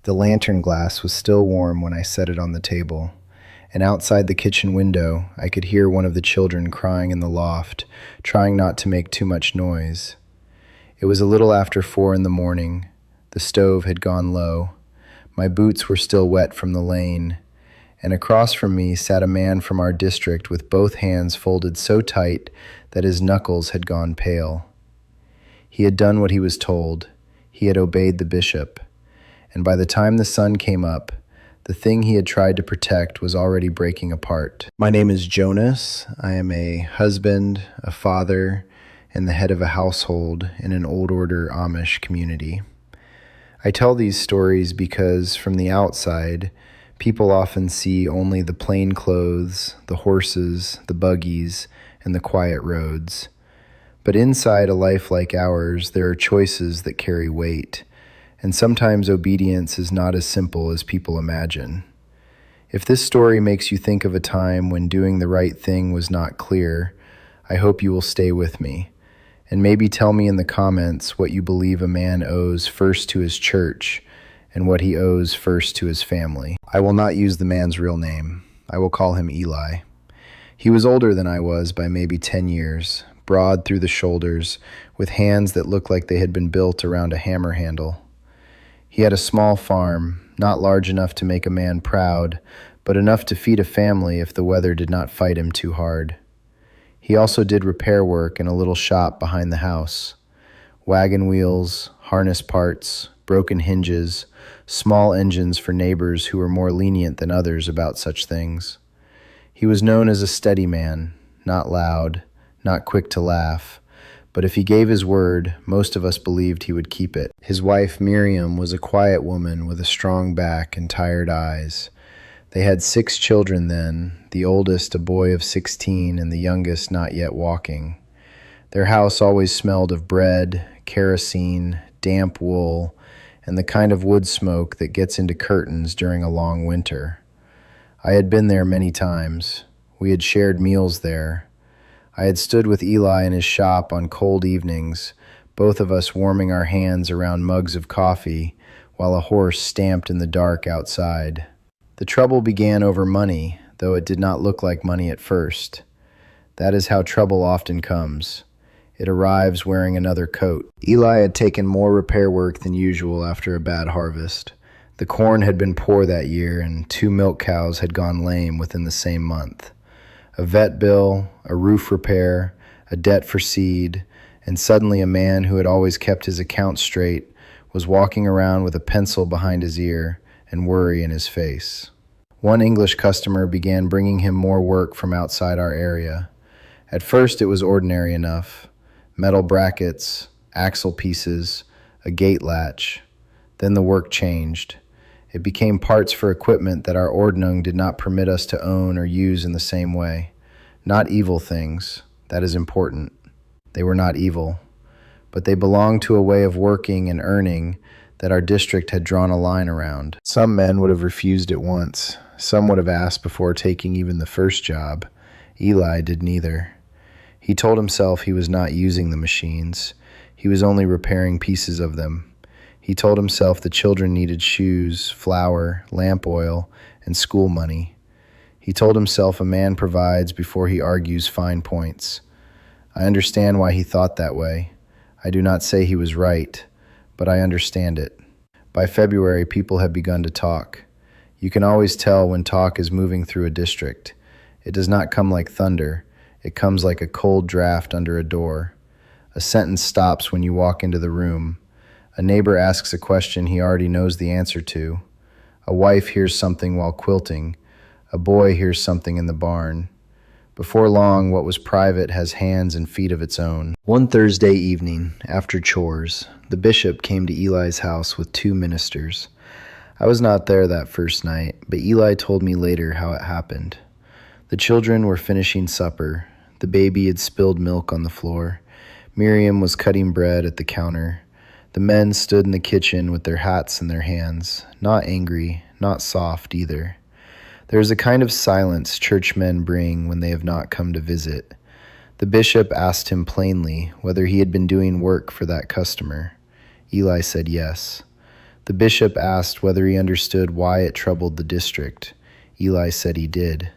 The lantern glass was still warm when I set it on the table, and outside the kitchen window I could hear one of the children crying in the loft, trying not to make too much noise. It was a little after 4 in the morning. The stove had gone low. My boots were still wet from the lane, and across from me sat a man from our district with both hands folded so tight that his knuckles had gone pale. He had done what he was told. He had obeyed the bishop. And by the time the sun came up, the thing he had tried to protect was already breaking apart. My name is Jonas. I am a husband, a father, and the head of a household in an old order Amish community. I tell these stories because from the outside, people often see only the plain clothes, the horses, the buggies, and the quiet roads. But inside a life like ours, there are choices that carry weight. And sometimes obedience is not as simple as people imagine. If this story makes you think of a time when doing the right thing was not clear, I hope you will stay with me. And maybe tell me in the comments what you believe a man owes first to his church and what he owes first to his family. I will not use the man's real name. I will call him Eli. He was older than I was by maybe 10 years, broad through the shoulders, with hands that looked like they had been built around a hammer handle. He had a small farm, not large enough to make a man proud, but enough to feed a family if the weather did not fight him too hard. He also did repair work in a little shop behind the house. Wagon wheels, harness parts, broken hinges, small engines for neighbors who were more lenient than others about such things. He was known as a steady man, not loud, not quick to laugh, but if he gave his word, most of us believed he would keep it. His wife, Miriam, was a quiet woman with a strong back and tired eyes. They had 6 children then, the oldest a boy of 16 and the youngest not yet walking. Their house always smelled of bread, kerosene, damp wool, and the kind of wood smoke that gets into curtains during a long winter. I had been there many times. We had shared meals there. I had stood with Eli in his shop on cold evenings, both of us warming our hands around mugs of coffee while a horse stamped in the dark outside. The trouble began over money, though it did not look like money at first. That is how trouble often comes. It arrives wearing another coat. Eli had taken more repair work than usual after a bad harvest. The corn had been poor that year, and 2 milk cows had gone lame within the same month. A vet bill, a roof repair, a debt for seed, and suddenly a man who had always kept his accounts straight was walking around with a pencil behind his ear and worry in his face. One English customer began bringing him more work from outside our area. At first it was ordinary enough. Metal brackets, axle pieces, a gate latch. Then the work changed. It became parts for equipment that our Ordnung did not permit us to own or use in the same way. Not evil things. That is important. They were not evil. But they belonged to a way of working and earning that our district had drawn a line around. Some men would have refused at once. Some would have asked before taking even the first job. Eli did neither. He told himself he was not using the machines. He was only repairing pieces of them. He told himself the children needed shoes, flour, lamp oil, and school money. He told himself a man provides before he argues fine points. I understand why he thought that way. I do not say he was right, but I understand it. By February, people had begun to talk. You can always tell when talk is moving through a district. It does not come like thunder. It comes like a cold draft under a door. A sentence stops when you walk into the room. A neighbor asks a question he already knows the answer to. A wife hears something while quilting. A boy hears something in the barn. Before long, what was private has hands and feet of its own. One Thursday evening, after chores, the bishop came to Eli's house with 2 ministers. I was not there that first night, but Eli told me later how it happened. The children were finishing supper. The baby had spilled milk on the floor. Miriam was cutting bread at the counter. The men stood in the kitchen with their hats in their hands, not angry, not soft either. There is a kind of silence churchmen bring when they have not come to visit. The bishop asked him plainly whether he had been doing work for that customer. Eli said yes. The bishop asked whether he understood why it troubled the district. Eli said he did.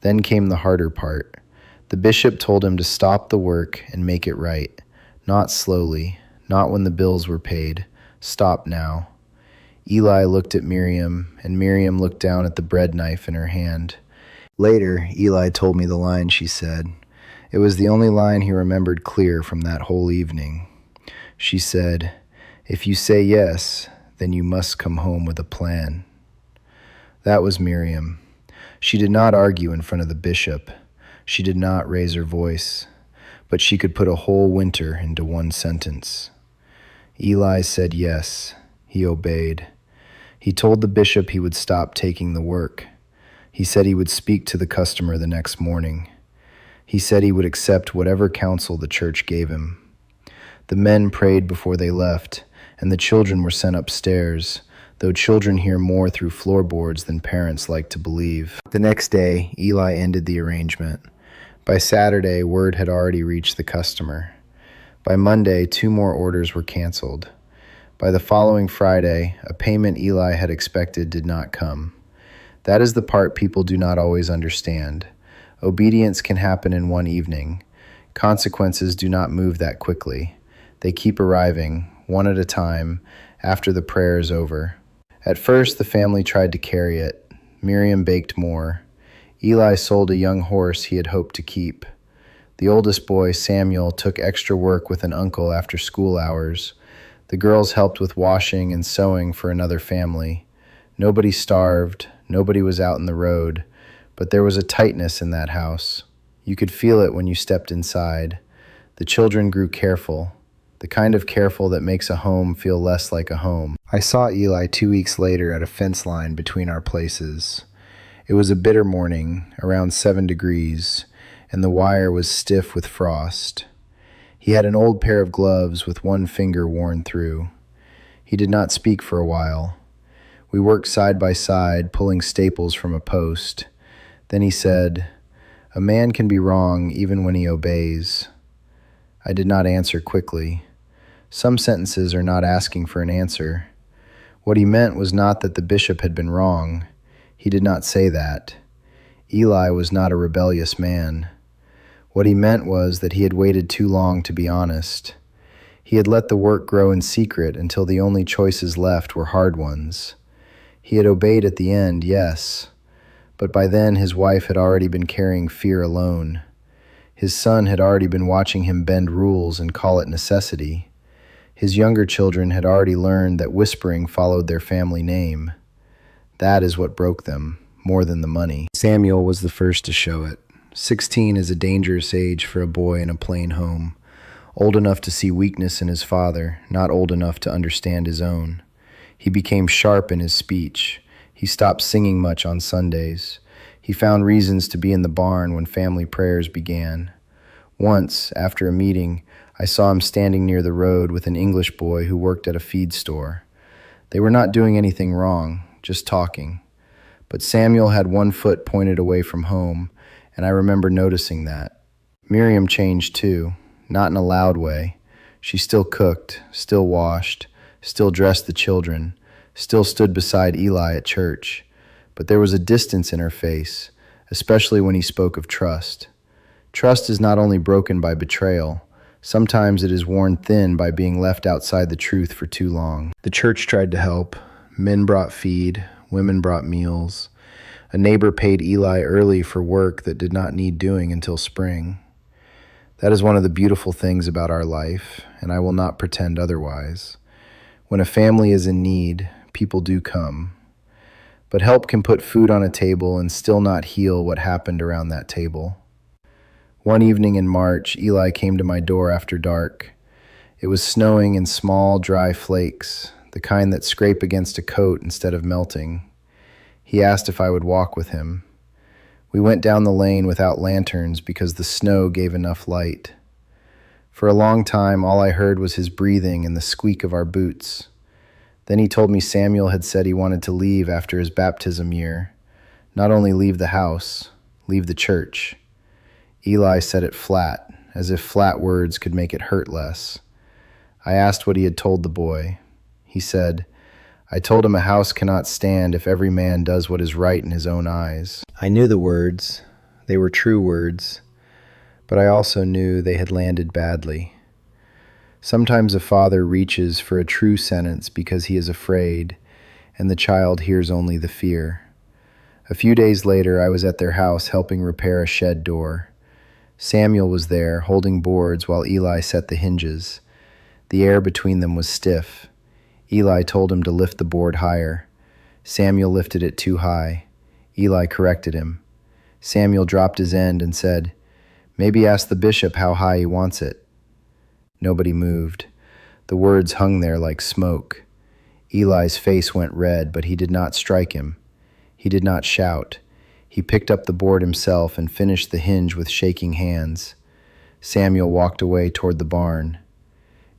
Then came the harder part. The bishop told him to stop the work and make it right. Not slowly, not when the bills were paid. Stop now. Eli looked at Miriam, and Miriam looked down at the bread knife in her hand. Later, Eli told me the line she said. It was the only line he remembered clear from that whole evening. She said, "If you say yes, then you must come home with a plan." That was Miriam. She did not argue in front of the bishop. She did not raise her voice, but she could put a whole winter into one sentence. Eli said yes. He obeyed. He told the bishop he would stop taking the work. He said he would speak to the customer the next morning. He said he would accept whatever counsel the church gave him. The men prayed before they left, and the children were sent upstairs, though children hear more through floorboards than parents like to believe. The next day, Eli ended the arrangement. By Saturday, word had already reached the customer. By Monday, 2 more orders were canceled. By the following Friday, a payment Eli had expected did not come. That is the part people do not always understand. Obedience can happen in one evening. Consequences do not move that quickly. They keep arriving, one at a time, after the prayer is over. At first, the family tried to carry it. Miriam baked more. Eli sold a young horse he had hoped to keep. The oldest boy, Samuel, took extra work with an uncle after school hours. The girls helped with washing and sewing for another family. Nobody starved, nobody was out in the road, but there was a tightness in that house. You could feel it when you stepped inside. The children grew careful, the kind of careful that makes a home feel less like a home. I saw Eli 2 weeks later at a fence line between our places. It was a bitter morning, around 7 degrees, and the wire was stiff with frost. He had an old pair of gloves with one finger worn through. He did not speak for a while. We worked side by side, pulling staples from a post. Then he said, "A man can be wrong even when he obeys." I did not answer quickly. Some sentences are not asking for an answer. What he meant was not that the bishop had been wrong. He did not say that. Eli was not a rebellious man. What he meant was that he had waited too long to be honest. He had let the work grow in secret until the only choices left were hard ones. He had obeyed at the end, yes, but by then his wife had already been carrying fear alone. His son had already been watching him bend rules and call it necessity. His younger children had already learned that whispering followed their family name. That is what broke them, more than the money. Samuel was the first to show it. 16 is a dangerous age for a boy in a plain home, old enough to see weakness in his father, not old enough to understand his own. He became sharp in his speech. He stopped singing much on Sundays. He found reasons to be in the barn when family prayers began. Once, after a meeting, I saw him standing near the road with an English boy who worked at a feed store. They were not doing anything wrong, just talking. But Samuel had one foot pointed away from home, and I remember noticing that. Miriam changed too, not in a loud way. She still cooked, still washed, still dressed the children, still stood beside Eli at church. But there was a distance in her face, especially when he spoke of trust. Trust is not only broken by betrayal, sometimes it is worn thin by being left outside the truth for too long. The church tried to help. Men brought feed, women brought meals. A neighbor paid Eli early for work that did not need doing until spring. That is one of the beautiful things about our life, and I will not pretend otherwise. When a family is in need, people do come. But help can put food on a table and still not heal what happened around that table. One evening in March, Eli came to my door after dark. It was snowing in small, dry flakes, the kind that scrape against a coat instead of melting. He asked if I would walk with him. We went down the lane without lanterns because the snow gave enough light. For a long time, all I heard was his breathing and the squeak of our boots. Then he told me Samuel had said he wanted to leave after his baptism year. Not only leave the house, leave the church. Eli said it flat, as if flat words could make it hurt less. I asked what he had told the boy. He said, I told him a house cannot stand if every man does what is right in his own eyes. I knew the words. They were true words, but I also knew they had landed badly. Sometimes a father reaches for a true sentence because he is afraid, and the child hears only the fear. A few days later, I was at their house helping repair a shed door. Samuel was there, holding boards while Eli set the hinges. The air between them was stiff. Eli told him to lift the board higher. Samuel lifted it too high. Eli corrected him. Samuel dropped his end and said, "Maybe ask the bishop how high he wants it." Nobody moved. The words hung there like smoke. Eli's face went red, but he did not strike him. He did not shout. He picked up the board himself and finished the hinge with shaking hands. Samuel walked away toward the barn.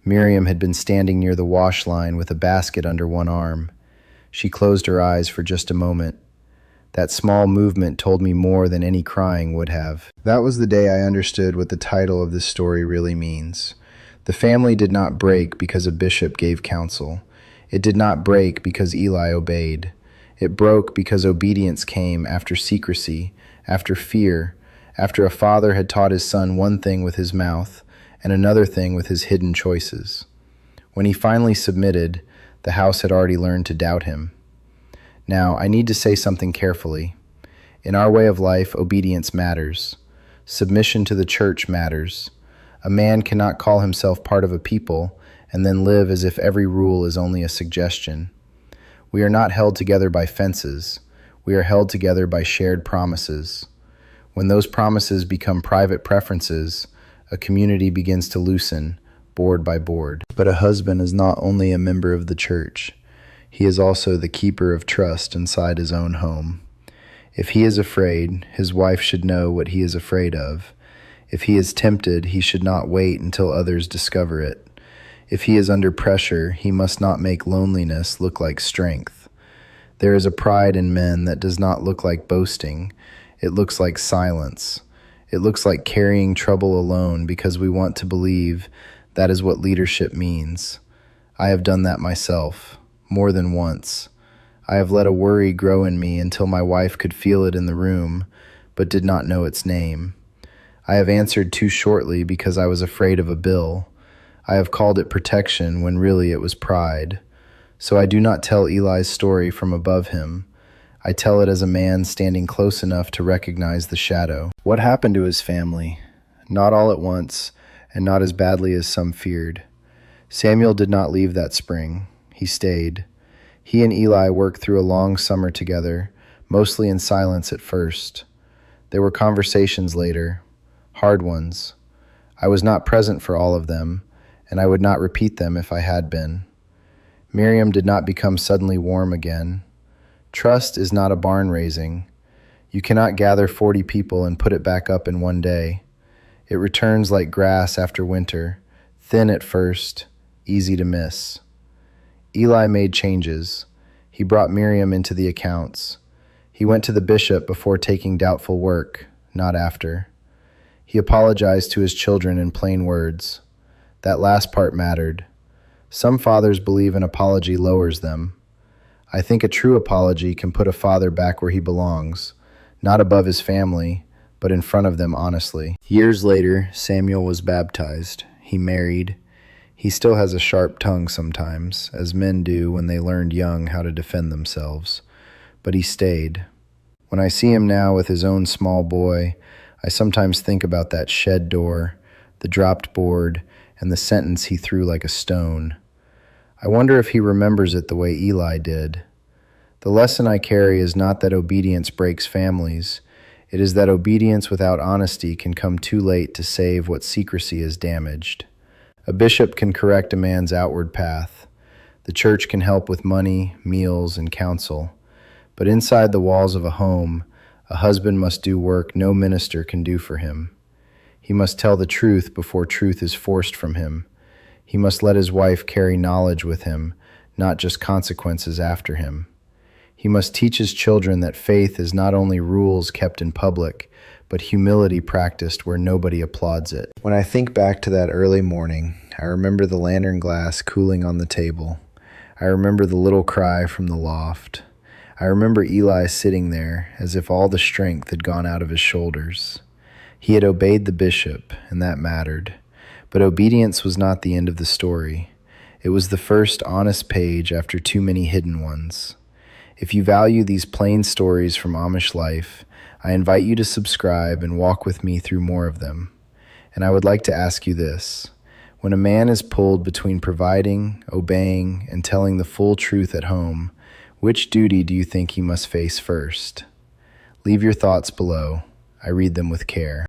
Miriam had been standing near the wash line with a basket under one arm. She closed her eyes for just a moment. That small movement told me more than any crying would have. That was the day I understood what the title of this story really means. The family did not break because a bishop gave counsel. It did not break because Eli obeyed. It broke because obedience came after secrecy, after fear, after a father had taught his son one thing with his mouth and another thing with his hidden choices. When he finally submitted, the house had already learned to doubt him. Now, I need to say something carefully. In our way of life, obedience matters. Submission to the church matters. A man cannot call himself part of a people and then live as if every rule is only a suggestion. We are not held together by fences. We are held together by shared promises. When those promises become private preferences, a community begins to loosen, board by board. But a husband is not only a member of the church. He is also the keeper of trust inside his own home. If he is afraid, his wife should know what he is afraid of. If he is tempted, he should not wait until others discover it. If he is under pressure, he must not make loneliness look like strength. There is a pride in men that does not look like boasting. It looks like silence. It looks like carrying trouble alone because we want to believe that is what leadership means. I have done that myself, more than once. I have let a worry grow in me until my wife could feel it in the room, but did not know its name. I have answered too shortly because I was afraid of a bill. I have called it protection when really it was pride. So I do not tell Eli's story from above him. I tell it as a man standing close enough to recognize the shadow. What happened to his family? Not all at once, and not as badly as some feared. Samuel did not leave that spring. He stayed. He and Eli worked through a long summer together, mostly in silence at first. There were conversations later, hard ones. I was not present for all of them, and I would not repeat them if I had been. Miriam did not become suddenly warm again. Trust is not a barn raising. You cannot gather 40 people and put it back up in one day. It returns like grass after winter, thin at first, easy to miss. Eli made changes. He brought Miriam into the accounts. He went to the bishop before taking doubtful work, not after. He apologized to his children in plain words. That last part mattered. Some fathers believe an apology lowers them. I think a true apology can put a father back where he belongs, not above his family, but in front of them honestly. Years later, Samuel was baptized. He married. He still has a sharp tongue sometimes, as men do when they learned young how to defend themselves. But he stayed. When I see him now with his own small boy, I sometimes think about that shed door, the dropped board, and the sentence he threw like a stone. I wonder if he remembers it the way Eli did. The lesson I carry is not that obedience breaks families. It is that obedience without honesty can come too late to save what secrecy has damaged. A bishop can correct a man's outward path. The church can help with money, meals, and counsel. But inside the walls of a home, a husband must do work no minister can do for him. He must tell the truth before truth is forced from him. He must let his wife carry knowledge with him, not just consequences after him. He must teach his children that faith is not only rules kept in public, but humility practiced where nobody applauds it. When I think back to that early morning, I remember the lantern glass cooling on the table. I remember the little cry from the loft. I remember Eli sitting there as if all the strength had gone out of his shoulders. He had obeyed the bishop, and that mattered. But obedience was not the end of the story. It was the first honest page after too many hidden ones. If you value these plain stories from Amish life, I invite you to subscribe and walk with me through more of them. And I would like to ask you this. When a man is pulled between providing, obeying, and telling the full truth at home, which duty do you think he must face first? Leave your thoughts below. I read them with care.